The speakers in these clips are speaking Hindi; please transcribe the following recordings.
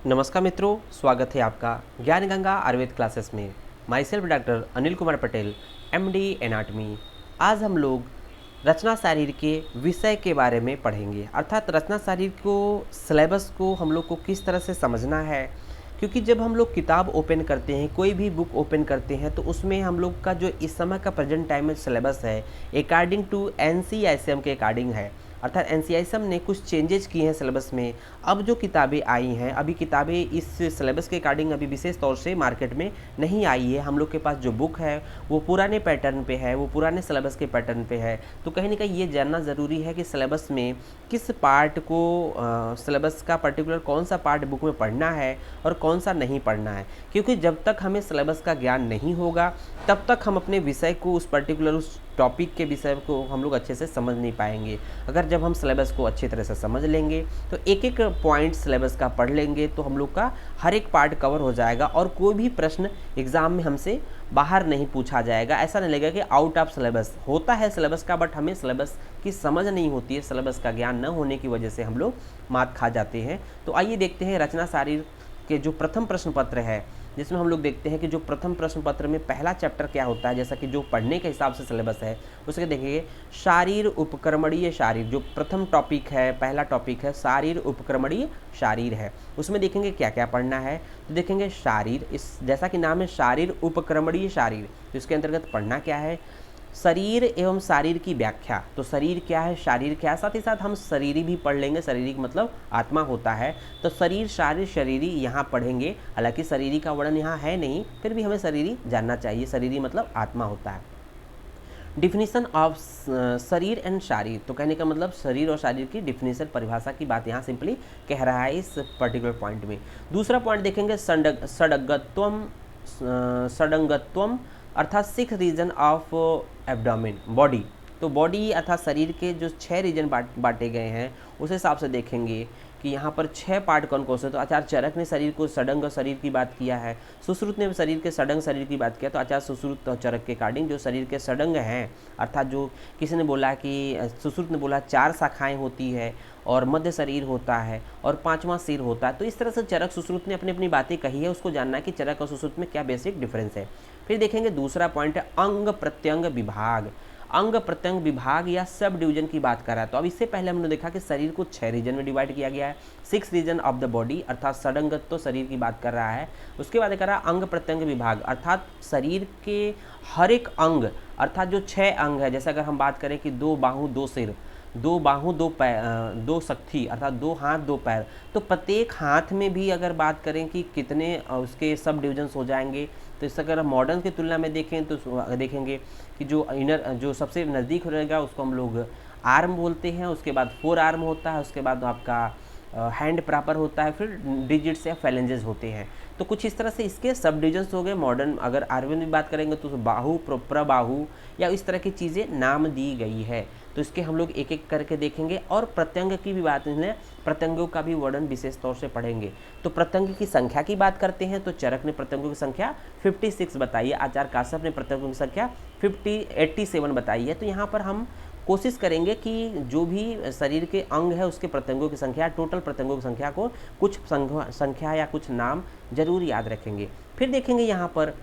नमस्कार मित्रों, स्वागत है आपका ज्ञान गंगा आयुर्वेद क्लासेस में। My self doctor Anil Kumar Patel, MD anatomy. आज हम लोग रचना शारीर के विषय के बारे में पढ़ेंगे, अर्थात रचना शारीर को सिलेबस को हम लोग को किस तरह से समझना है। क्योंकि जब हम लोग किताब ओपन करते हैं, कोई भी बुक ओपन करते हैं, तो उसमें हम लोग का जो इस समय का प्रेजेंट टाइम में सिलेबस है अकॉर्डिंग टू एनसीईआरटी के अकॉर्डिंग है। अर्थात एनसीईआरटी ने कुछ चेंजेज किए हैं सिलेबस में। अब जो किताबें आई हैं, अभी किताबें इस सिलेबस के अकॉर्डिंग अभी विशेष तौर से मार्केट में नहीं आई है। हम लोग के पास जो बुक है वो पुराने पैटर्न पे है, वो पुराने सिलेबस के पैटर्न पे है। तो कहीं ना कहीं ये जानना ज़रूरी है कि सिलेबस में किस पार्ट को सिलेबस का पर्टिकुलर कौन सा पार्ट बुक में पढ़ना है और कौन सा नहीं पढ़ना है। क्योंकि जब तक हमें सिलेबस का ज्ञान नहीं होगा तब तक हम अपने विषय को उस पर्टिकुलर उस टॉपिक के विषय को हम लोग अच्छे से समझ नहीं पाएंगे। अगर जब हम सिलेबस को अच्छी तरह से समझ लेंगे तो एक एक पॉइंट सिलेबस का पढ़ लेंगे तो हम लोग का हर एक पार्ट कवर हो जाएगा और कोई भी प्रश्न एग्ज़ाम में हमसे बाहर नहीं पूछा जाएगा। ऐसा नहीं लगेगा कि आउट ऑफ सिलेबस होता है सिलेबस का, बट हमें सिलेबस की समझ नहीं होती है। सिलेबस का ज्ञान न होने की वजह से हम लोग मात खा जाते हैं। तो आइए देखते हैं रचना शारीर के जो प्रथम प्रश्न पत्र है, जिसमें हम लोग देखते हैं कि जो प्रथम प्रश्न पत्र में पहला चैप्टर क्या होता है, जैसा कि जो पढ़ने के हिसाब से सिलेबस है उसके देखेंगे शारीर उपक्रमणीय शारीर। जो प्रथम टॉपिक है, पहला टॉपिक है शारीर उपक्रमणीय शारीर है। उसमें देखेंगे क्या क्या पढ़ना है। तो देखेंगे शारीर, इस जैसा कि नाम है शारीर उपक्रमणीय शारीर, तो इसके अंतर्गत पढ़ना क्या है, शरीर एवं शारीर की व्याख्या। तो शरीर क्या है, शारीर क्या है, साथ ही साथ हम शरीरी भी पढ़ लेंगे। शरीरी मतलब आत्मा होता है, तो शरीर शारीर शरीरी यहाँ पढ़ेंगे। हालांकि शरीरी का वर्णन यहाँ है नहीं, फिर भी हमें शरीरी जानना चाहिए। शरीरी मतलब आत्मा होता है। डिफिनीशन ऑफ शरीर एंड शारीर, तो कहने का मतलब शरीर और शारीर की डिफिनीशन परिभाषा की बात यहाँ सिंपली कह रहा है इस पर्टिकुलर पॉइंट में। दूसरा पॉइंट देखेंगे षडंगत्वम अर्थात 6 रीजन ऑफ एब्डोमेन बॉडी। तो बॉडी अर्थात शरीर के जो 6 रीजन बांटे गए हैं उस हिसाब से देखेंगे कि यहाँ पर 6 पार्ट कौन कौन से। तो आचार्य चरक ने शरीर को षडंग शरीर की बात किया है, सुश्रुत ने शरीर के षडंग शरीर की बात किया। तो आचार्य सुश्रुत और चरक के अकॉर्डिंग जो शरीर के षडंग हैं, अर्थात जो किसी ने बोला कि सुश्रुत ने बोला 4 शाखाएं होती है और मध्य शरीर होता है और 5वां सिर होता है। तो इस तरह से चरक सुश्रुत ने अपनी अपनी बातें कही है, उसको जानना है कि चरक और सुश्रुत में क्या बेसिक डिफरेंस है। फिर देखेंगे दूसरा पॉइंट है अंग प्रत्यंग विभाग। अंग प्रत्यंग विभाग या सब डिवीजन की बात कर रहा है। तो अब इससे पहले हमने देखा कि शरीर को 6 रीजन में डिवाइड किया गया है, 6 रीजन ऑफ द बॉडी, अर्थात षडंगत तो शरीर की बात कर रहा है। उसके बाद कर रहा है अंग प्रत्यंग विभाग, अर्थात शरीर के हर एक अंग, अर्थात जो 6 अंग है। जैसे अगर हम बात करें कि 2 बाहु 2 सिर, 2 बाहु 2 पैर, 2 शक्ति अर्थात 2 हाथ 2 पैर, तो प्रत्येक हाथ में भी अगर बात करें कि कितने उसके सब डिविजन्स हो जाएंगे। तो इससे अगर मॉडर्न की तुलना में देखें तो देखेंगे कि जो इनर जो सबसे नज़दीक रहेगा उसको हम लोग आर्म बोलते हैं, उसके बाद 4 आर्म होता है, उसके बाद आपका हैंड प्रॉपर होता है, फिर डिजिट्स या फैलेंजेस होते हैं। तो कुछ इस तरह से इसके सब डिविजन्स हो गए। मॉडर्न अगर आयुर्वेद में बात करेंगे तो बाहु प्रबाहु या इस तरह की चीज़ें नाम दी गई है। तो इसके हम लोग एक एक करके देखेंगे और प्रत्यंग की भी बात है, प्रत्यंगों का भी वर्णन विशेष तौर से पढ़ेंगे। तो प्रत्यंग की संख्या की बात करते हैं तो चरक ने प्रत्यंगों की संख्या 56 बताई है, आचार्य काश्यप ने प्रत्यंगों की संख्या 87 बताई है। तो यहाँ पर हम कोशिश करेंगे कि जो भी शरीर के अंग है उसके प्रत्यंगों की संख्या, टोटल प्रत्यंगों की संख्या को कुछ संख्या या कुछ नाम जरूर याद रखेंगे। फिर देखेंगे यहाँ पर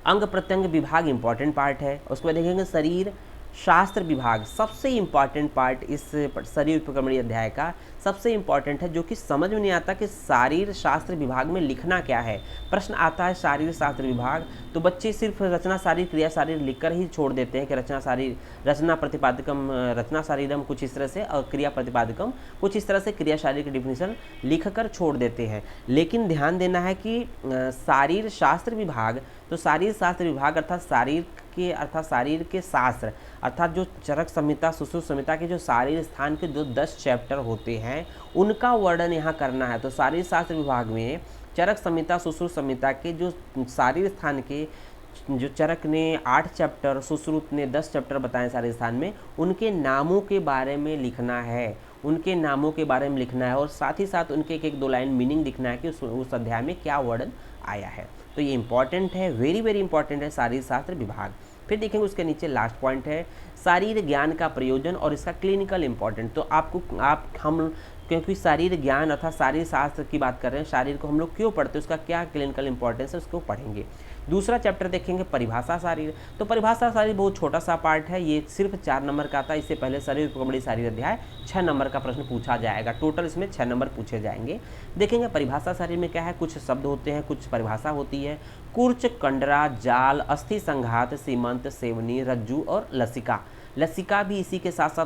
अंग प्रत्यंग विभाग इंपॉर्टेंट पार्ट है। उसके बाद देखेंगे शरीर शास्त्र विभाग, सबसे इम्पॉर्टेंट पार्ट इस शरीर उपक्रमणीय अध्याय का सबसे इम्पॉर्टेंट है, जो कि समझ में नहीं आता कि शारीर शास्त्र विभाग में लिखना क्या है। प्रश्न आता है शारीर शास्त्र विभाग, तो बच्चे सिर्फ रचना शारीर क्रिया शारीर लिखकर ही छोड़ देते हैं कि रचना शारीर रचना प्रतिपादकम रचना शारीरम कुछ इस तरह से और क्रिया प्रतिपादकम कुछ इस तरह से क्रिया शारीर की डिफिनीशन लिखकर छोड़ देते हैं। लेकिन ध्यान देना है कि शारीर शास्त्र विभाग, तो शारीर शास्त्र विभाग अर्थात शारीर के शास्त्र, अर्थात जो चरक संहिता सुश्रुत संहिता के जो शारीर स्थान के जो 10 चैप्टर होते हैं उनका वर्णन यहाँ करना है। तो शारीर शास्त्र विभाग में चरक संहिता सुश्रुत संहिता के जो शारीर स्थान के जो चरक ने 8 चैप्टर, सुश्रुत ने 10 चैप्टर बताए शारीर स्थान में, उनके नामों के बारे में लिखना है, उनके नामों के बारे में लिखना है और साथ ही साथ उनके एक एक 2 लाइन मीनिंग लिखना है कि उस अध्याय में क्या वर्णन आया है। तो ये इंपॉर्टेंट है, वेरी वेरी इंपॉर्टेंट है शारीर शास्त्र विभाग। फिर देखेंगे उसके नीचे लास्ट पॉइंट है शारीर ज्ञान का प्रयोजन और इसका क्लिनिकल इंपॉर्टेंट। तो हम क्योंकि शारीर ज्ञान अर्थात शारीर शास्त्र की बात कर रहे हैं, शारीर को हम लोग क्यों पढ़ते हैं, उसका क्या क्लिनिकल इंपॉर्टेंस है, उसको पढ़ेंगे। दूसरा चैप्टर देखेंगे परिभाषा शारीर। तो परिभाषा शारीर बहुत छोटा सा पार्ट है, ये सिर्फ 4 नंबर का आता है। इससे पहले शरीर उपकमणि शारीर अध्याय 6 नंबर का प्रश्न पूछा जाएगा। टोटल इसमें 6 नंबर पूछे जाएंगे। देखेंगे परिभाषा शारीर में क्या है, कुछ शब्द होते हैं, कुछ परिभाषा होती है। कुर्च, कंडरा, जाल, अस्थि संघात, सीमंत, सेवनी, रज्जू और लसिका। लसिका भी इसी के साथ साथ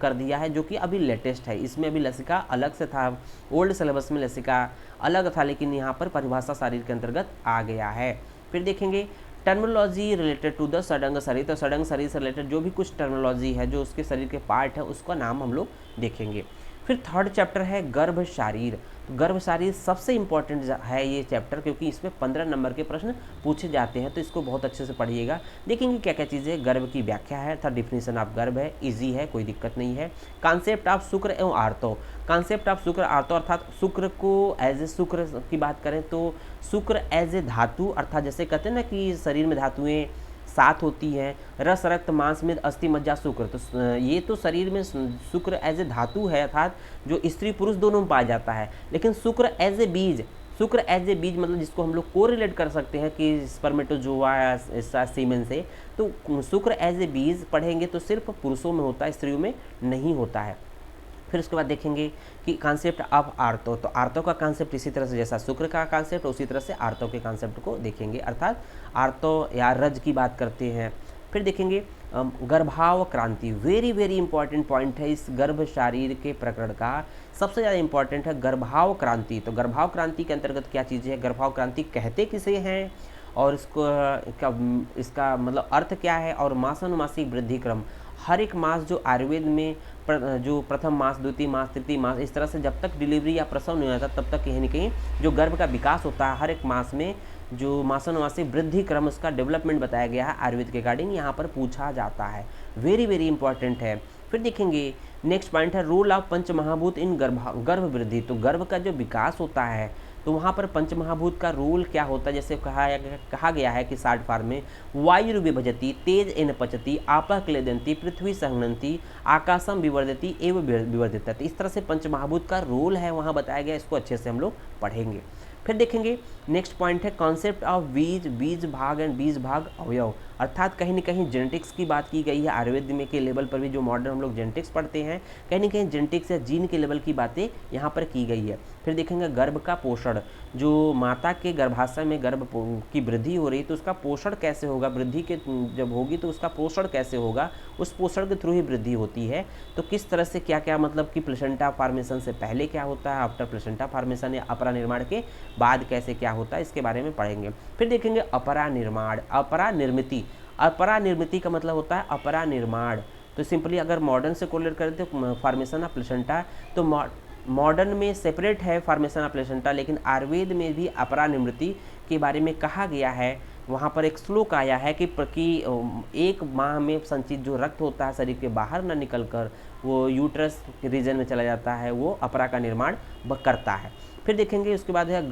कर दिया है, जो कि अभी लेटेस्ट है। इसमें अभी लसिका अलग से था, ओल्ड सिलेबस में लसिका अलग था, लेकिन यहाँ पर परिभाषा शारीर के अंतर्गत आ गया है। फिर देखेंगे टर्मिनोलॉजी रिलेटेड टू द षडंग शरीर। तो षडंग शरीर से रिलेटेड जो भी कुछ टर्मिनोलॉजी है, जो उसके शरीर के पार्ट है, उसका नाम हम लोग देखेंगे। फिर थर्ड चैप्टर है गर्भ शारीर। गर्भ शारीर सबसे इंपॉर्टेंट है ये चैप्टर, क्योंकि इसमें 15 नंबर के प्रश्न पूछे जाते हैं, तो इसको बहुत अच्छे से पढ़िएगा। देखेंगे क्या क्या चीज़ें, गर्भ की व्याख्या है अर्थात डिफिनेशन ऑफ गर्भ है, इजी है, कोई दिक्कत नहीं है। कॉन्सेप्ट ऑफ शुक्र एवं आर्तो। कॉन्सेप्ट ऑफ शुक्र आर्तो अर्थात शुक्र को एज ए शुक्र की बात करें तो शुक्र एज ए धातु, अर्थात जैसे कहते हैं ना कि शरीर में धातुएं 7 होती हैं, रस, रक्त, मांस, मेद, अस्थि, मज्जा, शुक्र। तो ये तो शरीर में शुक्र एज ए धातु है, अर्थात जो स्त्री पुरुष दोनों में पाया जाता है। लेकिन शुक्र एज ए बीज, शुक्र एज ए बीज मतलब जिसको हम लोग कोरिलेट कर सकते हैं कि स्पर्मेटोजोआ या सीमेन से, तो शुक्र एज ए बीज पढ़ेंगे तो सिर्फ पुरुषों में होता है, स्त्रियों में नहीं होता है। फिर उसके बाद देखेंगे कि कॉन्सेप्ट ऑफ आर्तो। तो आर्तो का कॉन्सेप्ट इसी तरह से जैसा शुक्र का कॉन्सेप्ट, उसी तरह से आर्तो के कॉन्सेप्ट को देखेंगे, अर्थात आर्तो या रज की बात करते हैं। फिर देखेंगे गर्भाव क्रांति। वेरी वेरी इंपॉर्टेंट पॉइंट है इस गर्भ शारीर के प्रकरण का, सबसे ज़्यादा इंपॉर्टेंट है गर्भाव क्रांति। तो गर्भाव क्रांति के अंतर्गत क्या चीज़ें है, गर्भाव क्रांति कहते किसे हैं और इसका मतलब अर्थ क्या है, और मासानुमासिक वृद्धि क्रम। हर एक मास जो आयुर्वेद में जो प्रथम मास, द्वितीय मास, तृतीय मास, इस तरह से जब तक डिलीवरी या प्रसव नहीं होता तब तक कहीं न कहीं जो गर्भ का विकास होता है, हर एक मास में जो मासानुमासिक वृद्धि क्रम, उसका डेवलपमेंट बताया गया है आयुर्वेद के अकॉर्डिंग, यहाँ पर पूछा जाता है। वेरी वेरी इंपॉर्टेंट है। फिर देखेंगे नेक्स्ट पॉइंट है रोल ऑफ पंचमहाभूत इन गर्भ वृद्धि। तो गर्भ का जो विकास होता है तो वहाँ पर पंचमहाभूत का रोल क्या होता है, जैसे कहा गया है कि शार्ट फॉर्म में वायु विभजती, तेज एन पचती, आपः क्लेदंती, पृथ्वी संघनती, आकाशम विवर्धती एवं विवर्धित। इस तरह से पंचमहाभूत का रोल है वहाँ बताया गया, इसको अच्छे से हम लोग पढ़ेंगे। फिर देखेंगे नेक्स्ट पॉइंट है कॉन्सेप्ट ऑफ बीज, बीज भाग एंड बीज भाग अवयव, अर्थात कहीं न कहीं जेनेटिक्स की बात की गई है। आयुर्वेद में के लेवल पर भी जो मॉडर्न हम लोग जेनेटिक्स पढ़ते हैं, कहीं न कहीं जेनेटिक्स या जीन के लेवल की बातें यहाँ पर की गई है। फिर देखेंगे गर्भ का पोषण, जो माता के गर्भाशय में गर्भ की वृद्धि हो रही तो उसका पोषण कैसे होगा, वृद्धि के जब होगी तो उसका पोषण कैसे होगा, उस पोषण के थ्रू ही वृद्धि होती है। तो किस तरह से क्या क्या मतलब कि प्लेसेंटा फॉर्मेशन से पहले क्या होता है, आफ्टर प्लेसेंटा फॉर्मेशन या अपरा निर्माण के बाद कैसे क्या होता है, इसके बारे में पढ़ेंगे। फिर देखेंगे अपरा निर्माण, अपरा निर्मिति। अपरा निर्मिति का मतलब होता है अपरा निर्माण। तो सिंपली अगर मॉडर्न से कोरिलेट करें तो फॉर्मेशन ऑफ प्लेसेंटा, तो मॉडर्न में सेपरेट है फॉर्मेशन ऑफ प्लेसेंटा, लेकिन आयुर्वेद में भी अपरा निर्मिति के बारे में कहा गया है। वहाँ पर एक श्लोक आया है कि एक माह में संचित जो रक्त होता है शरीर के बाहर न निकलकर वो यूट्रस रीजन में चला जाता है, वो अपरा का निर्माण करता है। फिर देखेंगे उसके बाद है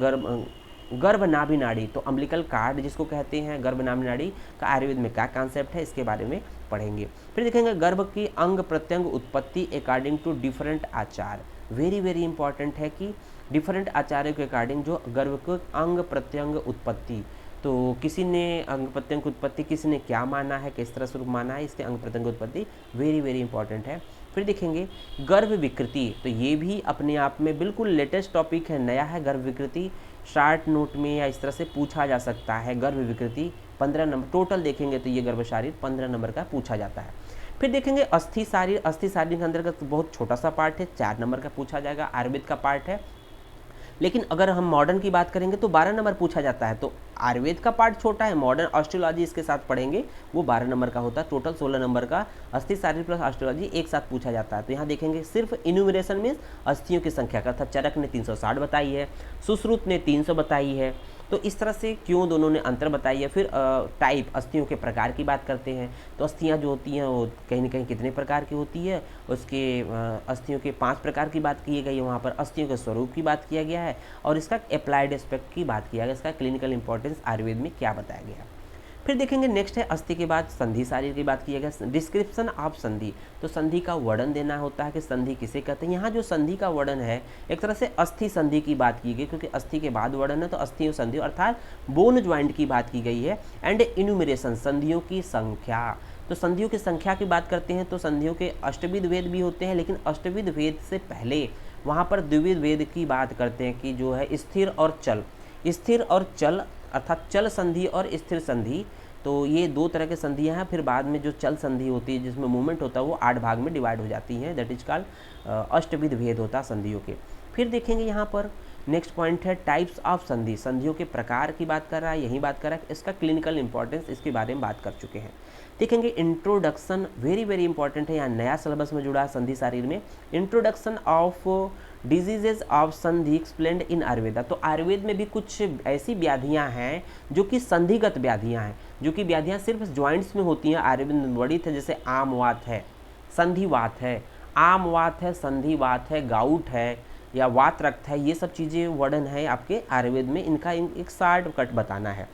गर्भ नाभि नाड़ी। तो अम्बिलिकल कार्ड जिसको कहते हैं, गर्भ नाभि नाड़ी का आयुर्वेद में क्या कॉन्सेप्ट है, इसके बारे में पढ़ेंगे। फिर देखेंगे गर्भ की अंग प्रत्यंग उत्पत्ति अकॉर्डिंग टू डिफरेंट आचार। वेरी वेरी इंपॉर्टेंट है कि डिफरेंट आचार्यों के अकॉर्डिंग जो गर्भ को अंग प्रत्यंग उत्पत्ति, तो किसी ने अंग प्रत्यंग उत्पत्ति किसी ने क्या माना है, किस तरह स्वरूप माना है, इसके अंग प्रत्यंग उत्पत्ति वेरी वेरी इंपॉर्टेंट है। फिर देखेंगे गर्भ विकृति। तो ये भी अपने आप में बिल्कुल लेटेस्ट टॉपिक है, नया है। गर्भ विकृति शार्ट नोट में या इस तरह से पूछा जा सकता है। गर्भ विकृति 15 नंबर टोटल देखेंगे तो ये गर्भ शारीर 15 नंबर का पूछा जाता है। फिर देखेंगे अस्थि शारीर। अस्थि शारीर के अंतर्गत बहुत छोटा सा पार्ट है, 4 नंबर का पूछा जाएगा, आयुर्वेद का पार्ट है। लेकिन अगर हम मॉडर्न की बात करेंगे तो 12 नंबर पूछा जाता है। तो आयुर्वेद का पार्ट छोटा है, मॉडर्न ऑस्ट्रोलॉजी इसके साथ पढ़ेंगे वो 12 नंबर का होता है। टोटल 16 नंबर का अस्थि शारीर प्लस ऑस्ट्रोलॉजी एक साथ पूछा जाता है। तो यहाँ देखेंगे सिर्फ इन्यूमरेशन में अस्थियों की संख्या का था। चरक ने 360 बताई है, सुश्रुत ने 300 बताई है। तो इस तरह से क्यों दोनों ने अंतर बताई है। फिर टाइप अस्थियों के प्रकार की बात करते हैं। तो अस्थियाँ जो होती हैं वो कहीं न कहीं कितने प्रकार की होती है, उसके अस्थियों के 5 प्रकार की बात की गई है। वहाँ पर अस्थियों के स्वरूप की बात किया गया है और इसका अप्लाइड एस्पेक्ट की बात किया गया, इसका क्लिनिकल इंपॉर्टेंस आयुर्वेद में क्या बताया गया। फिर देखेंगे नेक्स्ट है अस्थि के बाद संधि शारीर की बात किया गया। डिस्क्रिप्शन ऑफ संधि, तो संधि का वर्णन देना होता है कि संधि किसे कहते हैं। यहाँ जो संधि का वर्णन है एक तरह से अस्थि संधि की बात की गई, क्योंकि अस्थि के बाद वर्णन है तो अस्थि और संधि अर्थात बोन ज्वाइंट की बात की गई है। एंड इन्यूमरेशन, संधियों की संख्या, तो संधियों की संख्या की बात करते हैं तो संधियों के अष्टविध भेद भी होते हैं, लेकिन अष्टविध भेद से पहले वहाँ पर द्विविध भेद की बात करते हैं कि जो है स्थिर और चल। स्थिर और चल अर्थात चल संधि और स्थिर संधि, तो ये दो तरह के संधियाँ हैं। फिर बाद में जो चल संधि होती है जिसमें मूवमेंट होता है वो 8 भाग में डिवाइड हो जाती हैं, दैट इज कॉल्ड अष्टविध भेद होता है संधियों के। फिर देखेंगे यहाँ पर नेक्स्ट पॉइंट है टाइप्स ऑफ संधि, संधियों के प्रकार की बात कर रहा है, यही बात कर रहा है। इसका क्लिनिकल इंपॉर्टेंस इसके बारे में बात कर चुके हैं। देखेंगे इंट्रोडक्शन, वेरी वेरी इंपॉर्टेंट है, यहाँ नया सिलेबस में जुड़ा है संधि शारीर में। इंट्रोडक्शन ऑफ डिजीजेज ऑफ संधि एक्सप्लेन्ड इन आयुर्वेदा, तो आयुर्वेद में भी कुछ ऐसी व्याधियाँ हैं जो कि संधिगत व्याधियाँ हैं, जो कि व्याधियाँ सिर्फ जॉइंट्स में होती हैं, आयुर्वेद में वर्णित है। जैसे आमवात है, संधिवात है, आमवात है, संधिवात है, गाउट है या वात रक्त है, ये सब चीज़ें वर्णन है आपके आयुर्वेद में, इनका एक शॉर्ट कट बताना है।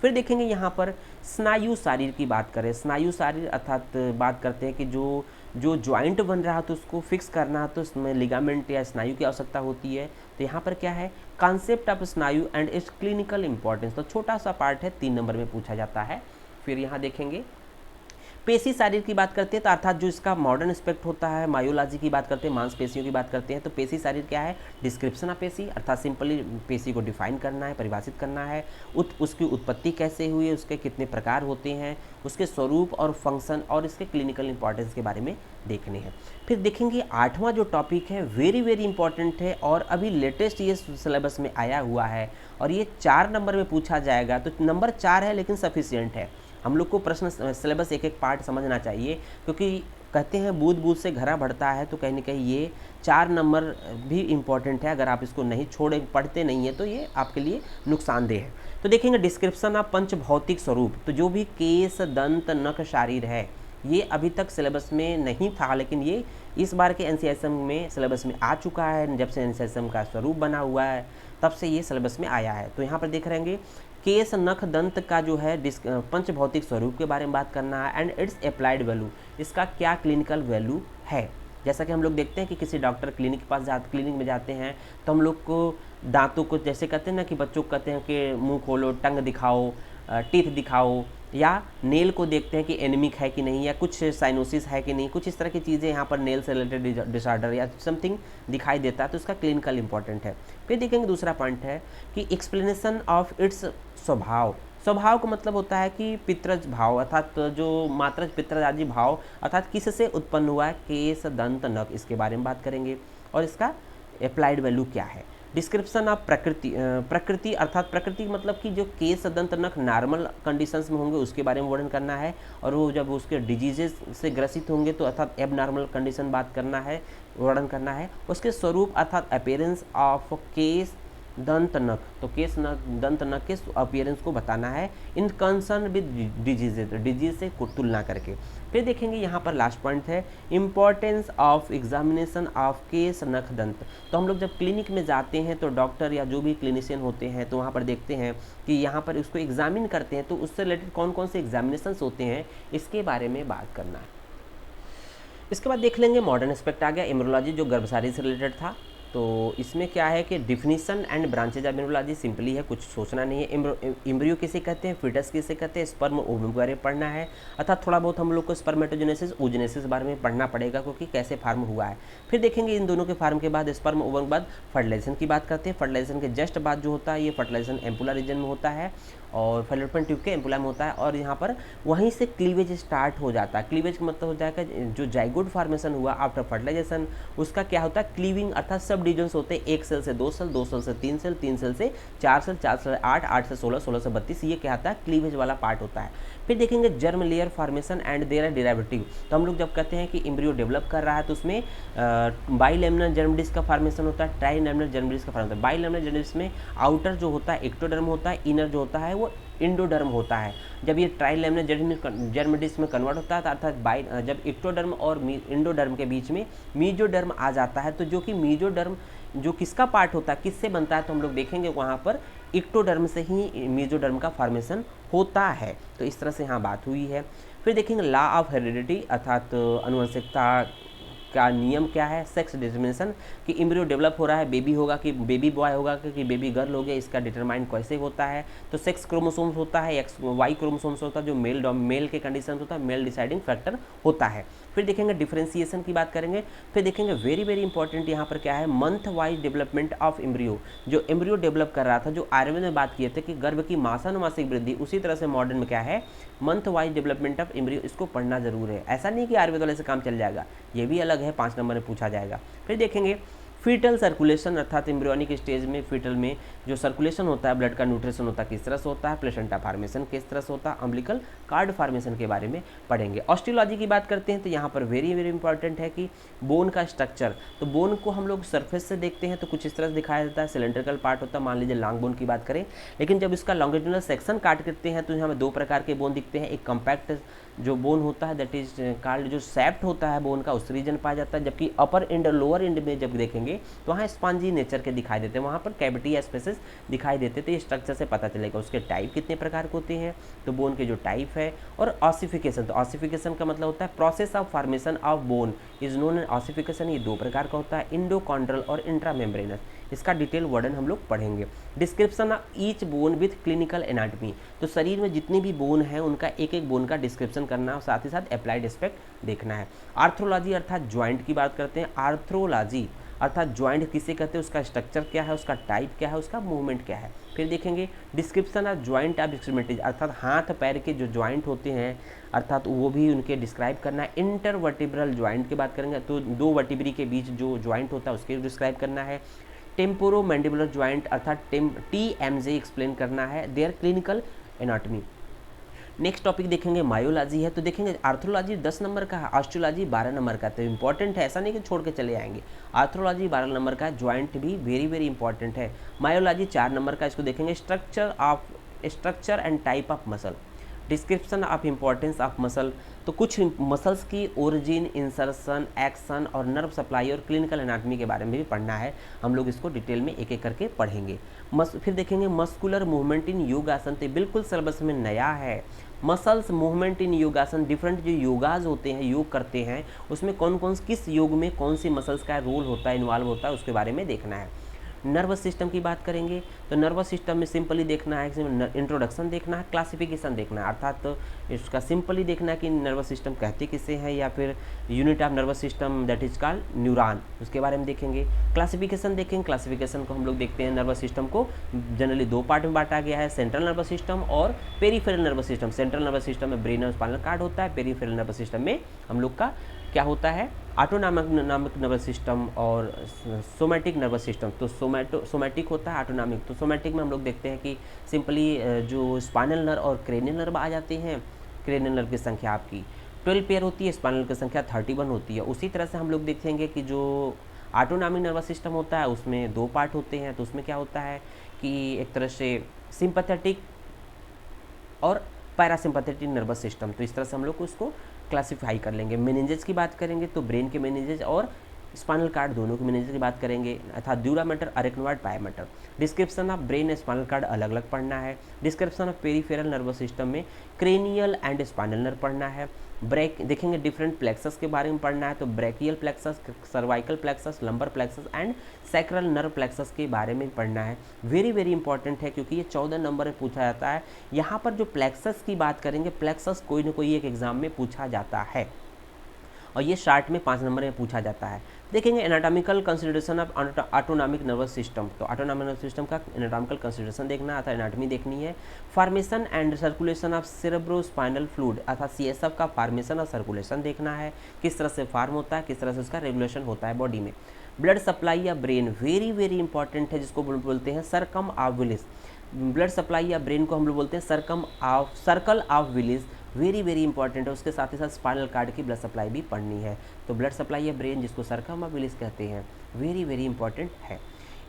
फिर देखेंगे यहाँ पर स्नायु शारीर की बात करें। स्नायु शारीर अर्थात बात करते हैं कि जो ज्वाइंट बन रहा है तो उसको फिक्स करना, तो इसमें लिगामेंट या स्नायु की आवश्यकता होती है। तो यहाँ पर क्या है, कॉन्सेप्ट ऑफ स्नायु एंड इट्स क्लिनिकल इंपॉर्टेंस, तो छोटा सा पार्ट है, 3 नंबर में पूछा जाता है। फिर यहाँ देखेंगे पेशी शारीर की बात करते हैं तो अर्थात जो इसका मॉडर्न एस्पेक्ट होता है, मायोलॉजी की बात करते हैं, मांसपेशियों की बात करते हैं। तो पेशी शारीर क्या है, डिस्क्रिप्शन ऑफ पेशी अर्थात सिंपली पेशी को डिफाइन करना है, परिभाषित करना है। उसकी उत्पत्ति कैसे हुई है, उसके कितने प्रकार होते हैं, उसके स्वरूप और फंक्शन और इसके क्लिनिकल इंपॉर्टेंस के बारे में देखने हैं। फिर देखेंगे 8वां जो टॉपिक है वेरी वेरी इंपॉर्टेंट है और अभी लेटेस्ट ये सिलेबस में आया हुआ है और ये 4 नंबर में पूछा जाएगा। तो नंबर 4 है लेकिन सफिशिएंट है, हम लोग को प्रश्न सिलेबस एक एक पार्ट समझना चाहिए, क्योंकि कहते हैं बूंद बूंद से घड़ा बढ़ता है, तो कहीं ना कहीं ये 4 नंबर भी इम्पॉर्टेंट है। अगर आप इसको नहीं छोड़े, पढ़ते नहीं है तो ये आपके लिए नुकसानदेह है। तो देखेंगे डिस्क्रिप्शन ऑफ पंच भौतिक स्वरूप, तो जो भी केस दंत नख शारीर है ये अभी तक सिलेबस में नहीं था, लेकिन ये इस बार के एनसीएसएम में सिलेबस में आ चुका है। जब से एनसीएसएम का स्वरूप बना हुआ है तब से ये सिलेबस में आया है। तो यहाँ पर देख रहेंगे केस नख दंत का जो है पंच भौतिक स्वरूप के बारे में बात करना है एंड इट्स अप्लाइड वैल्यू, इसका क्या क्लिनिकल वैल्यू है। जैसा कि हम लोग देखते हैं कि किसी डॉक्टर क्लिनिक में जाते हैं तो हम लोग को दांतों को, जैसे कहते हैं ना कि बच्चों को कहते हैं कि मुंह खोलो, टंग दिखाओ, टीथ दिखाओ, या नेल को देखते हैं कि एनीमिक है कि नहीं, या कुछ साइनोसिस है कि नहीं, कुछ इस तरह की चीज़ें यहाँ पर नेल से रिलेटेड डिसऑर्डर या समथिंग दिखाई देता है, तो इसका क्लिनिकल इंपॉर्टेंट है। फिर देखेंगे दूसरा पॉइंट है कि एक्सप्लेनेशन ऑफ इट्स स्वभाव। स्वभाव का मतलब होता है कि पितृज भाव अर्थात जो मात्रज पितृज आदि भाव अर्थात किससे उत्पन्न हुआ है, केस दंत नख, इसके बारे में बात करेंगे और इसका अप्लाइड वैल्यू क्या है। डिस्क्रिप्शन ऑफ प्रकृति अर्थात प्रकृति मतलब कि जो केस दंत नख नॉर्मल कंडीशंस में होंगे उसके बारे में वर्णन करना है, और वो जब उसके डिजीजेस से ग्रसित होंगे तो अर्थात एब नॉर्मल कंडीशन बात करना है, वर्णन करना है। उसके स्वरूप अर्थात अपीयरेंस ऑफ केस दंत नख, तो केस दंत नख के अपीयरेंस को बताना है इन कंसर्न विद डिजीजेज, डिजीज से तुलना करके। फिर देखेंगे यहाँ पर लास्ट पॉइंट है importance of examination of case नख दंत। तो हम लोग जब क्लिनिक में जाते हैं तो डॉक्टर या जो भी क्लिनिशियन होते हैं तो वहाँ पर देखते हैं कि यहाँ पर उसको एग्जामिन करते हैं, तो उससे रिलेटेड कौन कौन से एग्जामिनेशंस होते हैं इसके बारे में बात करना है। इसके बाद देख लेंगे मॉडर्न एस्पेक्ट आ गया, एम्ब्रियोलॉजी जो गर्भशाली से रिलेटेड था। तो इसमें क्या है कि definition and branches of embryology simply है, कुछ सोचना नहीं है। एम्ब्रियो किसे कहते हैं, फीटस किसे कहते हैं, स्पर्म ओवम के बारे में पढ़ना है, अर्थात थोड़ा बहुत हम लोग को स्पर्मेटोजेनेसिस ओजेनेसिस बारे में पढ़ना पड़ेगा क्योंकि कैसे फार्म हुआ है। फिर देखेंगे इन दोनों के फार्म के बाद स्पर्म ओवम के बाद फर्टिलाइजेशन की बात करते हैं। फर्टिलाइजेशन के जस्ट बाद जो होता है ये फर्टिलाइजेशन एम्पुला रीजन में होता है और फैलोपियन ट्यूब के एम्पुला में होता है, और यहाँ पर वहीं से क्लीवेज स्टार्ट हो जाता है। क्लीवेज का मतलब हो जाएगा जो जाइगोट फॉर्मेशन हुआ आफ्टर फर्टिलाइजेशन, उसका क्या होता है क्लीविंग अर्थात सब डिविजन्स होते हैं, 1 सेल से 2 सेल, 2 सेल से 3 सेल, 3 सेल से 4 सेल, 4 से 8, 8 से 16, 16 से 32, ये क्या होता है क्लीवेज वाला पार्ट होता है। फिर देखेंगे germ layer formation and their derivative. तो हम लोग जब कहते हैं कि एम्ब्रियो डेवलप कर रहा है तो उसमें बाइलेमिनर जर्म डिस्क का फॉर्मेशन होता है, ट्राइलेमिनर जर्म डिस्क का फॉर्मेशन। बाइलेमिनर जर्म डिस्क में आउटर जो होता है एक्टोडर्म होता है, इनर जो होता है वो इंडोडर्म होता है। जब ये ट्राइलेमिनर जर्म डिस्क में कन्वर्ट होता है अर्थात जब एक्टोडर्म और इंडोडर्म के बीच में मीजोडर्म आ जाता है, तो जो कि मीजोडर्म जो किसका पार्ट होता है, किससे बनता है, तो हम लोग देखेंगे वहाँ पर इक्टोडर्म से ही मेसोडर्म का फॉर्मेशन होता है। तो इस तरह से यहाँ बात हुई है। फिर देखेंगे लॉ ऑफ हेरिडिटी अर्थात अनुवंशिकता का नियम क्या है। सेक्स डिटर्मिनेशन कि एम्ब्रियो डेवलप हो रहा है, बेबी होगा कि बेबी बॉय होगा कि बेबी गर्ल हो गया, इसका डिटरमाइन कैसे होता है। तो सेक्स क्रोमोसोम्स होता है, एक्स वाई क्रोमोसोम्स होता है जो मेल के कंडीशन होता है, मेल डिसाइडिंग फैक्टर होता है। फिर देखेंगे डिफरेंशिएशन की बात करेंगे। फिर देखेंगे वेरी वेरी इंपॉर्टेंट यहाँ पर क्या है, month wise development of embryo. जो एम्ब्रियो डेवलप कर रहा था, जो आयुर्वेद में बात किए थे कि गर्भ की मासानुमासिक वृद्धि, उसी तरह से मॉडर्न में क्या है, month wise development of embryo, इसको पढ़ना जरूर है। ऐसा नहीं कि आयुर्वेद वाले से काम चल जाएगा, ये भी अलग है, 5 नंबर में पूछा जाएगा। फिर देखेंगे फीटल सर्कुलेशन अर्थात एम्ब्रियोनिक स्टेज में फीटल में जो सर्कुलेशन होता है, ब्लड का न्यूट्रिशन होता है, किस तरह से होता है, प्लेसेंटा फॉर्मेशन किस तरह से होता है, अम्बिलिकल कार्ड फॉर्मेशन के बारे में पढ़ेंगे। ऑस्टियोलॉजी की बात करते हैं तो यहाँ पर वेरी वेरी इंपॉर्टेंट है कि बोन का स्ट्रक्चर। तो बोन को हम लोग सरफेस से देखते हैं तो कुछ इस तरह से दिखाया जाता है, सिलेंड्रिकल पार्ट होता है, मान लीजिए लॉन्ग बोन की बात करें। लेकिन जब इसका लॉन्गिट्यूडनल सेक्शन काट करते हैं तो हमें 2 प्रकार के बोन दिखते हैं। एक कम्पैक्ट जो बोन होता है दैट इज कॉल्ड, जो सैप्ट होता है बोन का, उस रीजन पाया जाता है। जबकि अपर एंड और लोअर एंड में जब देखेंगे तो वहाँ स्पॉन्जी नेचर के दिखाई देते हैं, वहाँ पर कैविटी या स्पेसेस दिखाई देते। तो ये स्ट्रक्चर से पता चलेगा उसके टाइप कितने प्रकार के होते हैं, तो बोन के जो टाइप है। और ऑसिफिकेशन, तो ऑसिफिकेशन का मतलब होता है process of formation of bone is known as ossification. ये 2 प्रकार का होता है, इंडोकॉन्ड्रल और इंट्रामेम्ब्रेनस। इसका डिटेल वर्णन हम लोग पढ़ेंगे। Description of each bone with clinical anatomy, तो शरीर में जितनी भी बोन है उनका एक एक बोन का डिस्क्रिप्शन करना और साथ ही साथ अप्लाइड एस्पेक्ट देखना है। आर्थ्रोलॉजी अर्थात ज्वाइंट की बात करते हैं। आर्थ्रोलॉजी अर्थात ज्वाइंट किसे कहते हैं, उसका स्ट्रक्चर क्या है, उसका टाइप क्या है, उसका मूवमेंट क्या है। फिर देखेंगे description of joint of extremities अर्थात हाथ पैर के जो ज्वाइंट होते हैं अर्थात वो भी उनके डिस्क्राइब करना है। इंटरवर्टिब्रल ज्वाइंट की बात करेंगे तो 2 वर्टिब्री के बीच जो ज्वाइंट होता है उसके डिस्क्राइब करना है। टेम्पोरोमैंडिबुलर ज्वाइंट अर्थात TMJ एक्सप्लेन करना है, their clinical anatomy. Next topic देखेंगे मायोलॉजी है। तो देखेंगे आर्थ्रोलॉजी 10 नंबर का है, ऑस्टियोलॉजी 12 नंबर का। तो इंपॉर्टेंट है, ऐसा नहीं कि छोड़ के चले आएंगे। आर्थ्रोलॉजी 12 नंबर का है, ज्वाइंट भी वेरी वेरी इंपॉर्टेंट है। मायोलॉजी 4 नंबर का, इसको देखेंगे structure and type of muscle, description of importance of muscle. तो कुछ मसल्स की ओरिजिन, इंसर्शन, एक्शन और नर्व सप्लाई और क्लिनिकल एनाटॉमी के बारे में भी पढ़ना है। हम लोग इसको डिटेल में एक एक करके पढ़ेंगे। फिर देखेंगे मस्कुलर मूवमेंट इन योगासन, तो बिल्कुल सिलेबस में नया है। मसल्स मूवमेंट इन योगासन, डिफरेंट जो योगाज होते हैं, योग करते हैं, उसमें कौन कौन किस योग में कौन सी मसल्स का रोल होता है, इन्वॉल्व होता है, उसके बारे में देखना है। नर्वस सिस्टम की बात करेंगे तो नर्वस सिस्टम में सिंपली देखना है, इंट्रोडक्शन देखना है, क्लासिफिकेशन देखना है, अर्थात इसका सिंपली देखना है कि नर्वस सिस्टम कहते किसे हैं, या फिर unit of nervous system that is called neuron, उसके बारे में देखेंगे। क्लासिफिकेशन देखेंगे, क्लासिफिकेशन को हम लोग देखते हैं, नर्वस सिस्टम को जनरली 2 पार्ट में बांटा गया है, सेंट्रल नर्वस सिस्टम और peripheral nervous system. Central nervous system में ब्रेन और स्पाइनल कॉर्ड होता है, पेरीफेरल नर्वस सिस्टम में हम लोग का क्या होता है, ऑटोनॉमिक नर्वस सिस्टम और सोमैटिक नर्वस सिस्टम। तो सोमैटिक होता है, ऑटोनॉमिक। तो सोमैटिक में हम लोग देखते हैं कि सिंपली जो स्पाइनल नर्व और क्रेनियल नर्व आ जाते हैं। क्रेनियल नर्व की संख्या आपकी 12 पेयर होती है, स्पाइनल की संख्या 31 होती है। उसी तरह से हम लोग देखेंगे कि जो ऑटोनॉमिक नर्वस सिस्टम होता है उसमें 2 पार्ट होते हैं। तो उसमें क्या होता है कि एक तरह से सिंपैथेटिक और पैरासिम्पैथेटिक नर्वस सिस्टम। तो इस तरह से हम लोग उसको क्लासिफाई कर लेंगे। मेनिंजेस की बात करेंगे तो ब्रेन के मेनिंजेस और स्पाइनल कार्ड दोनों के मेनिंजेस की बात करेंगे, अर्थात dura mater, arachnoid, pia mater. Description of brain and spinal cord अलग अलग पढ़ना है। Description of peripheral nervous system में क्रेनियल एंड स्पाइनल नर्व पढ़ना है। देखेंगे डिफरेंट प्लेक्सस के बारे में पढ़ना है, तो brachial plexus, cervical plexus, lumbar plexus and sacral nerve plexus के बारे में पढ़ना है। वेरी वेरी इंपॉर्टेंट है क्योंकि ये 14 नंबर में पूछा जाता है। यहाँ पर जो प्लेक्सस की बात करेंगे, प्लेक्सस कोई ना कोई एक एग्जाम में पूछा जाता है और ये शार्ट में 5 नंबर में पूछा जाता है। देखेंगे anatomical consideration of autonomic nervous system, तो ऑटोनॉमिक नर्वस सिस्टम का एनाटॉमिकल कंसिडरेशन देखना अर्थात एनाटॉमी देखनी है। Formation and circulation of cerebrospinal fluid अर्थात CSF का फॉर्मेशन और सर्कुलेशन देखना है, किस तरह से फॉर्म होता है, किस तरह से उसका रेगुलेशन होता है बॉडी में। ब्लड सप्लाई या ब्रेन वेरी वेरी इंपॉर्टेंट है, जिसको बोलते हैं circum of Willis. Blood supply या ब्रेन को हम लोग बोलते हैं circle of Willis, very very important है। उसके साथ ही साथ स्पाइनल कार्ड की ब्लड सप्लाई भी पढ़नी है। तो ब्लड सप्लाई या ब्रेन जिसको सर्कम ऑफ विलिस कहते हैं, वेरी वेरी इंपॉर्टेंट है।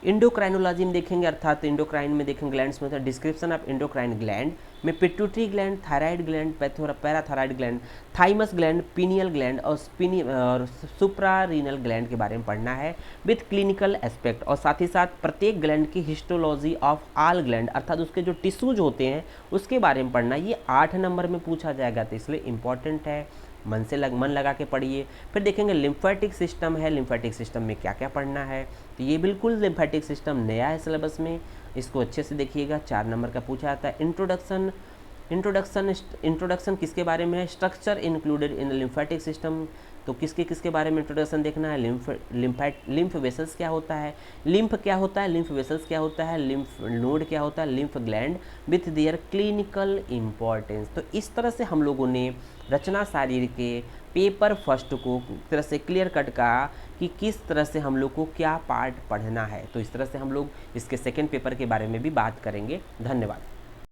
इंडोक्राइनोलॉजी में देखेंगे, अर्थात इंडोक्राइन में देखेंगे ग्लैंड्स में, डिस्क्रिप्शन ऑफ इंडोक्राइन ग्लैंड में pituitary gland, thyroid gland, parathyroid gland, thymus gland, pineal gland और सुप्रारीनल ग्लैंड के बारे में पढ़ना है विथ क्लिनिकल एस्पेक्ट, और साथ ही साथ प्रत्येक ग्लैंड की हिस्टोलॉजी ऑफ ऑल ग्लैंड, अर्थात उसके जो टिश्यूज होते हैं उसके बारे में पढ़ना। ये 8 नंबर में पूछा जाएगा, तो इसलिए इंपॉर्टेंट है, मन लगा के पढ़िए। फिर देखेंगे लिम्फेटिक सिस्टम है, लिम्फेटिक सिस्टम में क्या क्या पढ़ना है, तो ये बिल्कुल लिम्फेटिक सिस्टम नया है सिलेबस में, इसको अच्छे से देखिएगा। 4 नंबर का पूछा जाता है। इंट्रोडक्शन किसके बारे में है, structure included in lymphatic system, तो किसके बारे में इंट्रोडक्शन देखना है, लिम्फ वेसल्स क्या होता है, लिम्फ क्या होता है, लिम्फ वेसल्स क्या होता है, लिम्फ नोड क्या होता है, lymph gland with their clinical importance. तो इस तरह से हम लोगों ने रचना शारीर के पेपर फर्स्ट को तरह से क्लियर कट कहा कि किस तरह से हम लोग को क्या पार्ट पढ़ना है। तो इस तरह से हम लोग इसके सेकेंड पेपर के बारे में भी बात करेंगे। धन्यवाद।